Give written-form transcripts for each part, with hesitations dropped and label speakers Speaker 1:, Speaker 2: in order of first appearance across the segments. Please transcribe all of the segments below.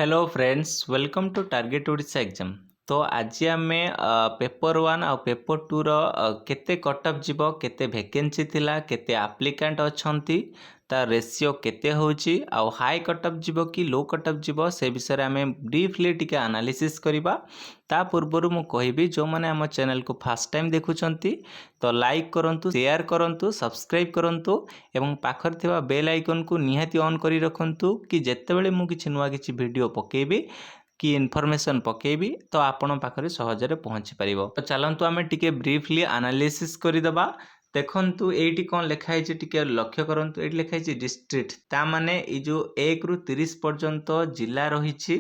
Speaker 1: Hello friends welcome to target Odisha exam. तो आज आम पेपर 1 आ पेपर 2 रो केते कटअप जीवो केते वैकेंसी थिला केते एप्लिकेंट अछंती ता रेशियो केते होची आ हाई कटअप जीवो कि लो कटअप जीवो से विषय रे आम ब्रीफली टिके एनालिसिस करिबा। ता पूर्व मु कहिबी जो माने हम चैनल को फर्स्ट टाइम देखुचंती तो लाइक करंतु शेयर करंतु सब्सक्राइब करंतु एवं पाखर थिबा बेल आइकन को निहाती ऑन करी रखंतु कि जेतेबेले मु किछि नुवा किछि वीडियो पकेबी कि इनफॉरमेशन पकेबी तो आपण पाखरे सहजरे पहुँची पारिबो। तो चलंतु आमे टिके ब्रीफली एनालिसिस करि दबा। देखंतु एठी कोन लिखा है टिके लक्ष्य करंतु एठी लिखा है डिस्ट्रिक्ट ता माने ए जो 1 रु 30 पर्यंत जिला रहिछि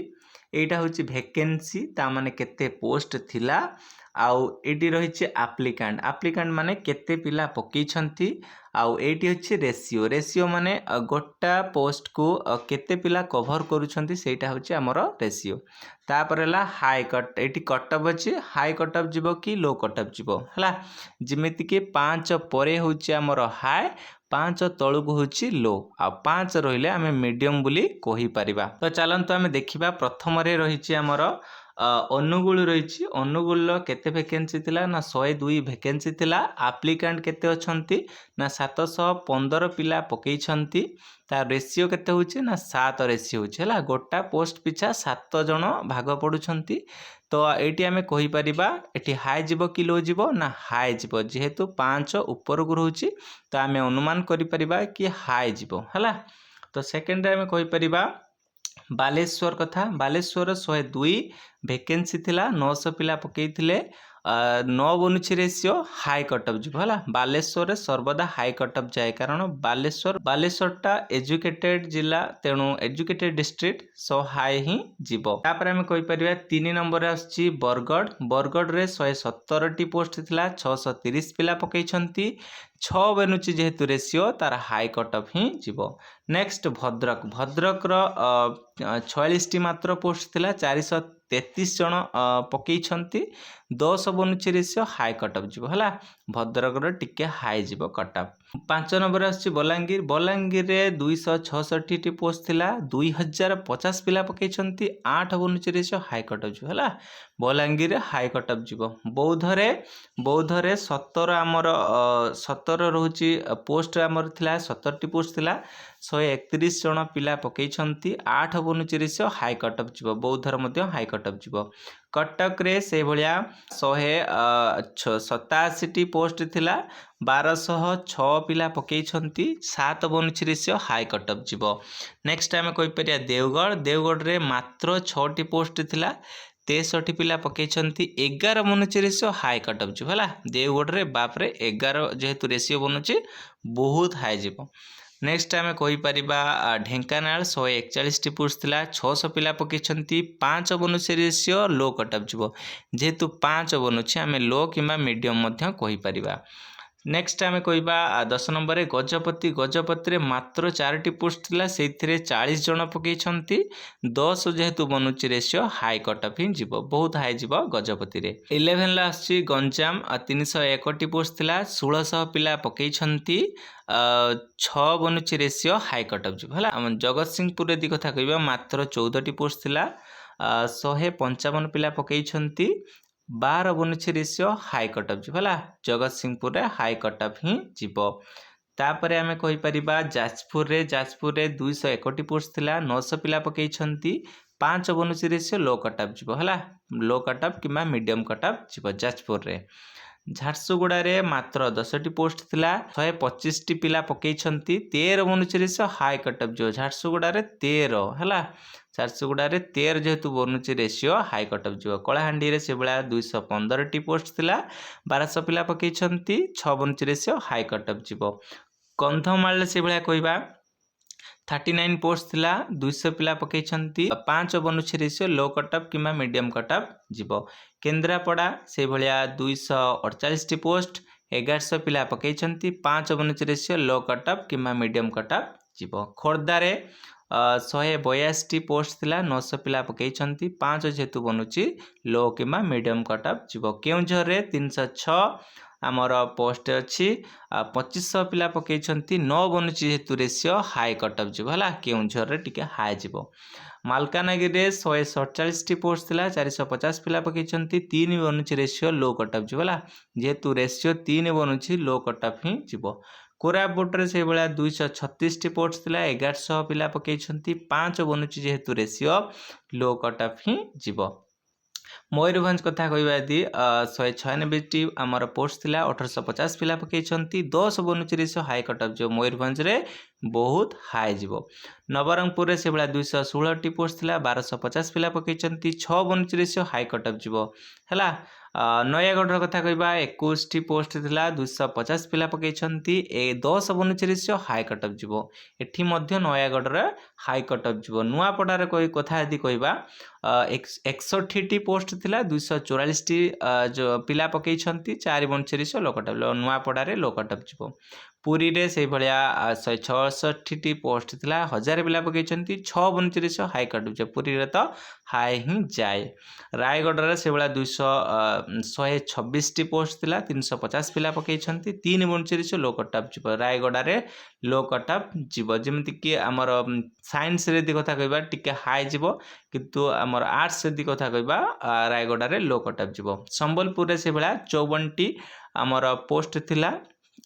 Speaker 1: एटा होछि वैकेंसी ता माने केते पोस्ट थिला आउ एटी रहिछि एप्लिकेंट माने केते पिला पकई छंती आउ एटी होछि रेशियो माने गोटा पोस्ट को केते पिला कवर करूछंती सेटा होछि हमरो रेशियो। तापर हला हाई कट एटी कटअप अछि हाई कटअप जीवो कि लो कटअप जीवो हला जिमिति कि 5 परे होछि हमरो हाई 5 तळुक होछि लो आ 5 रहिले आमे मीडियम बोली कहि परिबा। तो चलंतु आमे देखिबा प्रथम रे रहिछि हमरो अनुगुल रही अनुगुल केते वैकेंसी थिला ना 102 वैकेंसी थिला एप्लिकेंट केते अछंती ना 715 पिला पकई छंती ता रेशियो केते होछि ना 7 रेशियो होछि हला गोटा पोस्ट पिछा 7 जण भाग पडुछंती। तो एटी आमे कहि परिबा एटी हाई जीवो कि लो जीवो ना हाई जीवो जेहेतु 5 ऊपर को रहउछि तो आमे अनुमान करि परिबा कि हाई जीवो हला। तो सेकंड रे आमे कहि परिबा बालेश्वर कथा बालेश्वर 102 वैकेंसी थिला 900 पिला पकई थिले 9 बनुछि रेशियो हाई कटअप जीव हला बालेश्वर रे सर्वदा हाई कटअप जाए कारण बालेश्वरटा एजुकेटेड जिला तेणु एजुकेटेड डिस्ट्रिक्ट सो हाई ही जीव। तापर हम कहि परिबा 3 नंबर आछि बरगढ़ रे 117 टी पोस्ट थिला 630 पिला पकई छंती 6 बनुछि जेहेतु रेशियो तार हाई कटअप ही जीव। नेक्स्ट भद्रक रो 46 टी मात्र पोस्ट थिला 433 जन पकई छंती 10 बनुछि रेशियो हाई कटअप जीव हला भद्रक रो टिके हाई जीव कटअप। 5 नंबर आछि बलांगीर रे 266 टी पोस्ट थिला 2050 पिला पकई छंती 8 बनुछि रेशियो हाई कटअप जीव हला बलांगीर रे हाई कटअप जीव। बौद्ध रे 17 हमर 17 रहउछि पोस्ट हमर थिला 17 टी पोस्ट थिला 131 जन पिला पकई छंती 8 बनुछि रेशियो हाई कटअप जीव बौद्धर मध्य हाई कटअप जीव। कटक रे से भलिया 187 टी पोस्ट थिला 1206 पिला पकई छंती 7 बनुछि रेशियो हाई कटअप जीव। नेक्स्ट आमे कहि परिया देवगढ़ रे मात्र 6 टी पोस्ट थिला 63 पिला पकई छंती 11 बनुछि रेशियो हाई कटअप जीव हला देवगढ़ रे बाप रे 11 जेहेतु रेशियो बनुछि बहुत हाई जीव। नेक्स्ट आमे कहि परिबा ढेंकानाल 141 टी पोस्ट थिला 600 पिला पकई छंती 5 बनुछि रेशियो लो कटअप जीव जेहेतु 5 बनुछि आमे लो किमा मीडियम मध्य कहि परिबा। नेक्स्ट आमे कहिबा 10 नंबर रे गजपति रे मात्र 4 टी पोस्ट थिला सेथिरे 40 जन पकई छंती 10 जेहेतु बनुछि रेशियो हाई कटअप ही जीव बहुत हाई जीव गजपति रे। 11 ला आछि गंजाम 301 टी पोस्ट थिला 1600 पिला पकई छंती 6 बनुछि रेशियो हाई कटअप जीव हला जगतसिंहपुर रे दी कथा कहिबा मात्र 14 टी पोस्ट थिला 155 पिला पकई छंती 12 बनुछि रेशियो हाई कटअप जीव हला जगतसिंहपुर रे हाई कटअप ही जीव। तापरे आमे कहि परिबा जाजपुर रे 201 टी पोस्ट थिला 900 पिला पकई छंती 5 बनुछि रेशियो लो कटअप जीव हला लो कटअप किमा मीडियम कटअप जीव जाजपुर रे। झारसुगुड़ा रे मात्र 10 टी पोस्ट थिला 125 टी पिला पकई छंती 13 बनुछि रेशियो हाई कटअप जीव झारसुगुड़ा रे 13 हला झारसुगुड़ा रे 13 जेहेतु बनुछि रेशियो हाई कटअप जीव। कलाहांडी रे से बेला 215 टी पोस्ट थिला 1200 पिला पकई छंती 6 बनुछि रेशियो हाई कटअप जीव। कंधमाल से बेला कहिबा 39 पोस्ट थिला 200 पिला पकई छंती 5 बनुछि रेशियो लो कटअप किमा मीडियम कटअप जीव। केन्द्रापड़ा से भलिया 248 टी पोस्ट 1100 पिला पकई छंती 5 बनुछि रेशियो लो कटअप किमा मीडियम कटअप जीव। खोर्धा रे 182 टी पोस्ट थिला 900 पिला पकई छंती 5 जेहेतु बनुछि लो किमा मीडियम कटअप जीव। केउंझर रे 306 आमर पोस्ट अच्छी 2500 पिला पकई 9 बनुछि जेहेतु रेशियो हाई कटअप जीव हला केउंझर रे टिके हाई जीव। मालकानगिरी 147 पोस्ट थिला 450 पिला पकईछंती 3 बनुची रेशियो लो कट ऑफ जीवला जेहेतु रेशियो 3 बनुची लो कट ऑफ ही जीवो। कोरापुट रे से भलिया 236 पोस्ट थिला 1100 पिला पकईछंती 5 बनुची जेहेतु रेशियो लो कट ऑफ ही जीवो। मयूरभंज कथा कहवा यदि 196 आमर पोस्ट थिला 1850 पिला पकईछंती 10 बनुची रेशियो हाई कट ऑफ जो मयूरभंज रे बहुत हाई जीवो। नवरंगपुर से भाया 216 पोस्ट थिला 1250 पिला पकईछंती 6 बनुची रेशियो हाई कट ऑफ जीवो हैला। नयागढ़ कथा कहवा 21 पोस्ट थिला 250 पिला पकईछंती 10 बनुची रेशियो हाई कट ऑफ जीवो। एठी मध्य नयागढ़ रे हाई कट ऑफ जीवो। नुआपड़ारे कोई कथा यदि कहवा 61 पोस्ट थिला 244 जो पिला पकईछंती 4 बनुची रेशियो लो कट ऑफ नुआपड़ारे लो कट ऑफ जीवो। पुरी रे से भलिया 166 पोस्ट थिला 1000 पिला पकईछंती 6 बनुची रेशियो हाई कट ऑफ जीवो। पुरी रे तो हाई ही जाए। रायगढ़ रे से भलिया 126 पोस्ट थिला 350 पिला पकईछंती 3 बनुची रेशियो लो कट ऑफ जीवो। रायगढ़ रे लो कट ऑफ जीवो जेमति कि हमर साइंस रे दी कथा कहबा टिके हाई जीवो किंतु हमर आर्ट्स रे दी कथा कहबा रायगढ़ रे लो कट ऑफ जीवो। संबलपुर रे से भलिया 54 हमर पोस्ट थिला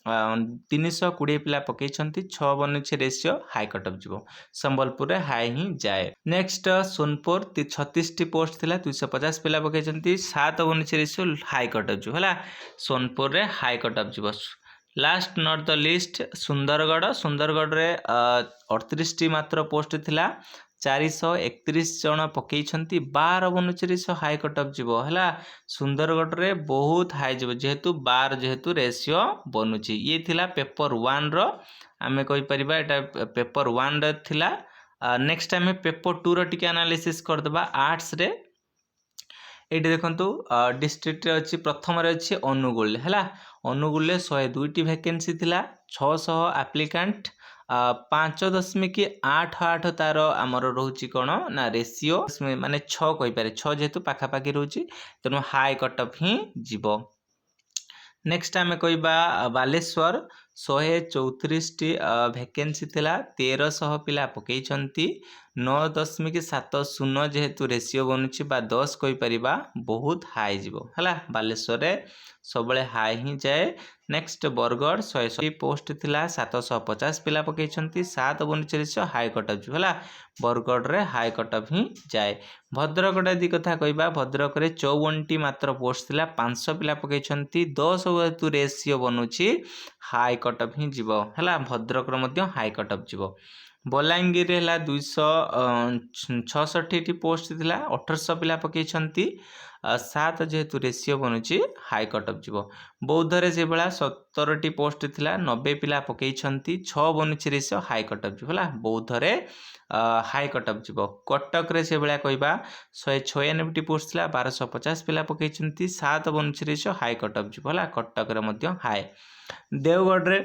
Speaker 1: 320 पिला पकईछंती 6 बनुची रेशियो हाई कट ऑफ जीवो। संबलपुर रे हाई ही जाए। नेक्स्ट सोनपुर 36 पोस्ट थिला 250 पिला पकईछंती 7 बनुची रेशियो हाई कट ऑफ जीवो हैला। सोनपुर रे हाई कट ऑफ जीवो। Last not the list Sundargarh रे 38 मात्र पोस्ट थिला 431 जन पकईछंती 12 बनुची रेशियो हाई कट ऑफ जीवो हैला। सुंदरगढ़ रे बहुत हाई जीवो जेहेतु 12 जेहेतु रेशियो बनुची। ये थिला पेपर 1 रो आमे कहि परिबा एटा पेपर 1 रे थिला। नेक्स्ट आमे पेपर 2 रो टिके एनालिसिस कर देबा। आर्ट्स रे एटी देखंतु डिस्ट्रिक्ट रे अछि प्रथम रे अछि अनुगुल हैला। अनुगुल रे 102 वैकेंसी थिला 600 एप्लिकेंट 5.88 तार आमर रोची कौन ना रेशियो माने 6 कहि पारे 6 जेहेतु पाखा पाखी रोची तेणु हाई कट ऑफ ही जीवो। नेक्स्ट आमे कहबा बालेश्वर 134 वैकेंसी थिला 1300 पिला पकईछंती 9.70 जेहेतु रेशियो बनुची बा 10 कहि परिबा बहुत हाई जीवो हैला। बालेश्वर रे सबले हाई ही जाए। नेक्स्ट बरगढ़ 100 पोस्ट थिला 750 पिला पकईछंती 7 बनुची रेशियो हाई कट ऑफ जीवो हैला। बरगढ़ रे हाई कट ऑफ ही जाए। भद्रक दी कथा कहबा भद्रक रे 54 मात्र पोस्ट थिला 500 पिला पकईछंती 10 जेहेतु रेशियो बनुची हाई कट ऑफ ही जीवो हैला। भद्रक रो मध्य हाई कट ऑफ जीवो। बलांगीर है 266 पोस्ट थिला 1800 पिला पकईछंती 7 जेहेतु रेशियो बनुची हाई कट ऑफ जीवो। बौद्ध रे से भला 17 पोस्ट थिला 90 पिला पकईछंती 6 बनुची रेशियो हाई कट ऑफ जीवो हैला। बौद्ध रे हाई कट ऑफ जीवो। कटक रे से भला कहबा 196 पोस्ट थिला 1250 पिला पकईछंती 7 बनुची रेशियो हाई कट ऑफ जीवो हैला। कटक रे मध्य हाई। देवगढ़ रे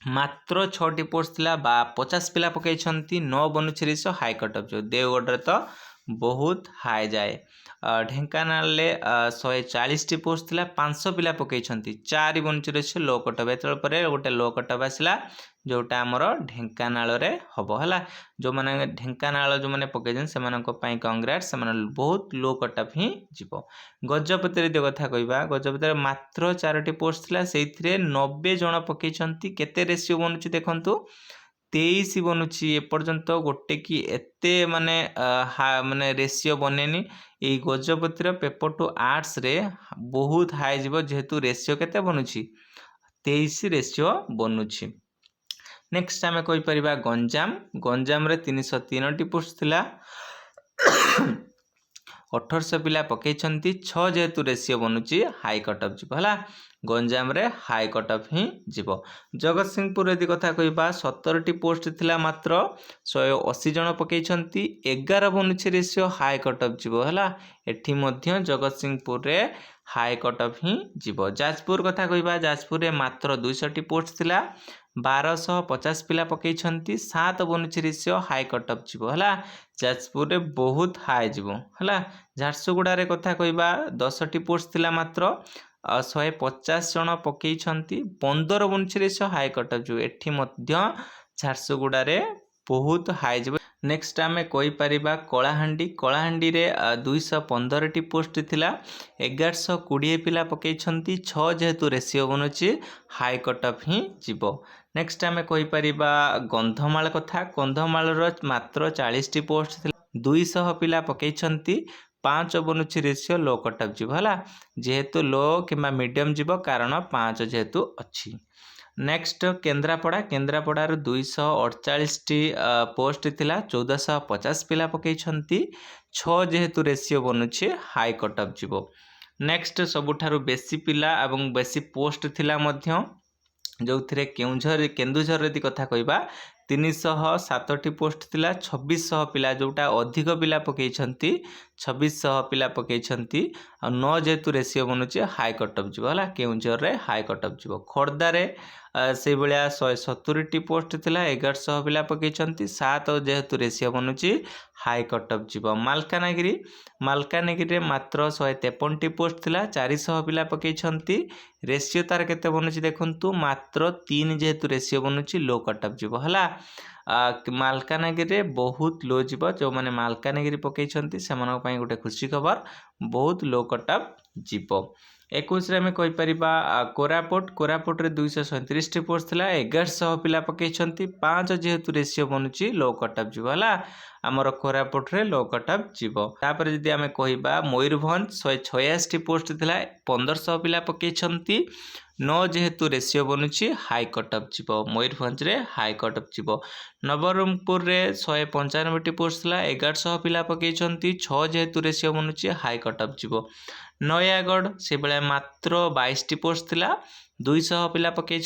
Speaker 1: मात्र 6 पोस्ट थिला 50 पिला पकईछंती 9 बनुची रेशियो हाई कट ऑफ जीवो। देवगढ़ रे तो बहुत हाई जाए। ढेंकानाल ले 140 पोस्ट थिला 500 पिला पकईछंती 4 बनुची रेशियो लो कट ऑफ एतल परे गोटे लो कट ऑफ आसिला जोटा हमर ढेंकानाल रे हबो हैला। जो माने ढेंकानाल जो माने पकईजन से मानको पई कांग्रेट्स से माने बहुत लो कट ऑफ ही जीवो। गजपति रे कथा कहबा गजपति रे मात्र 4 पोस्ट थिला सेइथरे 90 जन पकईछंती केते रेशियो बनुची देखंतु 23 बनुची। एपर्यंत गोटे कि एते माने माने रेशियो बनेनी ए गजपतिर पेपर टू आर्ट्स रे बहुत हाई जीवो जेहेतु रेशियो केते बनुची 23 रेशियो बनुची। नेक्स्ट आमे कहि परिबा गंजाम रे 303 पोस्ट थिला 1800 पिला पकईछंती 6 जेहेतु रेशियो बनुची हाई कट ऑफ जीवो हैला। गंजाम रे हाई कट ऑफ ही जीवो। जगत सिंहपुर यदि कथा कहबा 17 पोस्ट थिला मात्र 180 जन पकईछंती 11 बनुची रेशियो हाई कट ऑफ जीवो हैला। एठी मध्य जगत सिंहपुर रे हाई कट ऑफ ही जीवो। जाजपुर कथा कहबा जाजपुर रे मात्र 200 पोस्ट थिला 1250 पिला पकईछंती 7 बनुची रेशियो हाई कट ऑफ जीवो हैला। जाजपुर रे बहुत हाई जीवो हैला। झारसुगुड़ा रे कथा कहबा 10 पोस्ट थिला मात्र 150 जन पकईछंती 15 बनुची रेशियो हाई कट ऑफ जीवो। एठी मध्य झारसुगुड़ा रे बहुत हाई जीवो। नेक्स्ट आम कहीपर कलाहांडी कलाहांडी रे 215 पोस्ट थिला 1120 पिला पकई 6 जेहेतु रेसीो बनूची हाई कट ऑफ ही जीवो। नेक्स्ट आम कहीपर गंधमाल कथा कंधमाल मात्र 40 पोस्ट थिला 200 पिला पकई 5 बनूची रेसीो लो कट ऑफ जीव है जेहेतु लो कि मीडियम जीव कारण 5 जेहेतु अच्छी। नेक्स्ट केन्द्रापड़ा केन्द्रापड़ार 248 पोस्ट थिला 1450 पिला पकई 6 जेहेतु रेसीो बनूची हाई कट ऑफ जीव। नेक्स्ट सबुठारु बेसी पिला एवं बेसी पोस्ट थिला मध्य जो थे केन्दुझर यदि कथा कहबा 307 पोस्ट थिला 2600 पिला जोटा अधिक पिला पकई 2600 पिला पकई 9 जेहेतु रेसीो बनूची हाई कट ऑफ जीव है केन्दुझर रे हाई कट ऑफ जीव। खोर्धारे से भाया 170 पोस्ट थिला 1100 पिला पकई 7 जेहेतु रेसीो बनूची हाई कट ऑफ जीव। मालकानगिरी मालकानगिरी मात्र 153 पोस्ट थिला 400 पिला पकई रेसीो तार केते बनूची देखंतु मात्र 3 जेहेतु रेसीो बनूची लो कट ऑफ जीव है। मालकानगिरी बहुत लो जीव जो मैंने मालकानगिरी पकई से गोटे खुशी खबर बहुत लो कट ऑफ जीव। 21 आम कहीपर कोरापुट कोरापुट रे 237 पोस्ट थिला 1100 पिला पकई 5 जेहेतु रेसीो बनूची लो कट ऑफ जीव है आमर कोरापुट रे लो कट ऑफ जीव। तापर जदि आम कहिबा मयूरभंज 186 पोस्ट थिला 1500 पिला पकई 9 जेहेतु रेसीो बनूची हाई कट ऑफ जीव मयूरभंज रे हाई कट ऑफ जीव। नवरंगपुर रे 195 पोस्ट थिला 1100 पिला पकई 6 जेहेतु रेसीो बनूची हाई कट ऑफ जीव। नयागढ़ से बेले मात्र 22 पोस्ट थिला 200 पिला पकई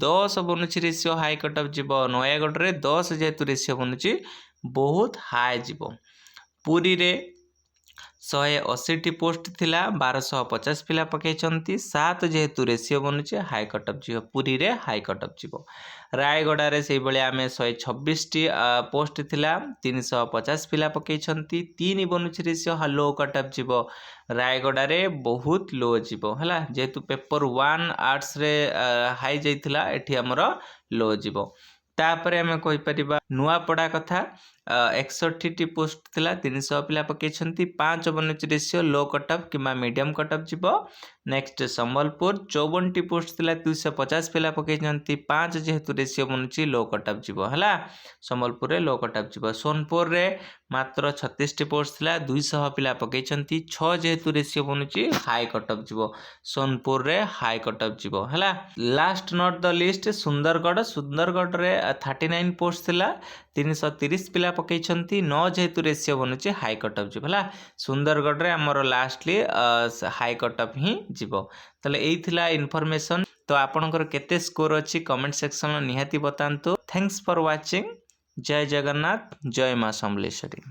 Speaker 1: 10 बनूची रेसीो हाई कट ऑफ जीव नयागढ़ रे 10 जेहेतु रेसीो बनूची बहुत हाई जीव। पुरी रे 180 पोस्ट थिला 1250 पिला पकई 7 जेहेतु रेसीो बनूची हाई कट ऑफ जीव पुरी रे हाई कट ऑफ जीव। रायगड़ा रे से बेले आमे 126 पोस्ट थिला 350 पिला पकई 3 बनूची रेसीो लो कट ऑफ जीव रायगड़ा रे बहुत लो जीव है जेहेतु पेपर 1 आर्ट्स रे हाई जाइथिला एठी हमर लो जीव। तापर आम कहीपर नुआपड़ा कथा 61 पोस्ट थिला 300 पिला पकई 5 बनूची रेसीो लो कट ऑफ कि मीडियम कट ऑफ जीव। नेक्स्ट संबलपुर 54 पोस्ट थिला 250 पिला पकई 5 जेहेतु रेसीो बनूची लो कट ऑफ जीव है संबलपुर रे लो कट ऑफ जीव। सोनपुर रे मात्र 36 पोस्ट थिला 200 पिला पकई 6 जेहेतु रेसीो बनूची हाई कट ऑफ जीव सोनपुर रे हाई कट ऑफ जीव है। Last not the list Sundargarh Sundargarh रे 39 पोस्ट थिला 330 पिला पकई 9 जेहेतु रेसीो बनूची हाई कट ऑफ जीव है सुंदरगढ़ रे हमर लास्टली हाई कट ऑफ ही जीव। तले एई थिला इन्फॉर्मेशन तो आपनकर केते स्कोर अछि कमेंट सेक्शन निहाती बतांतु। Thanks for watching. जय जगन्नाथ जय मां समलेश्वरी।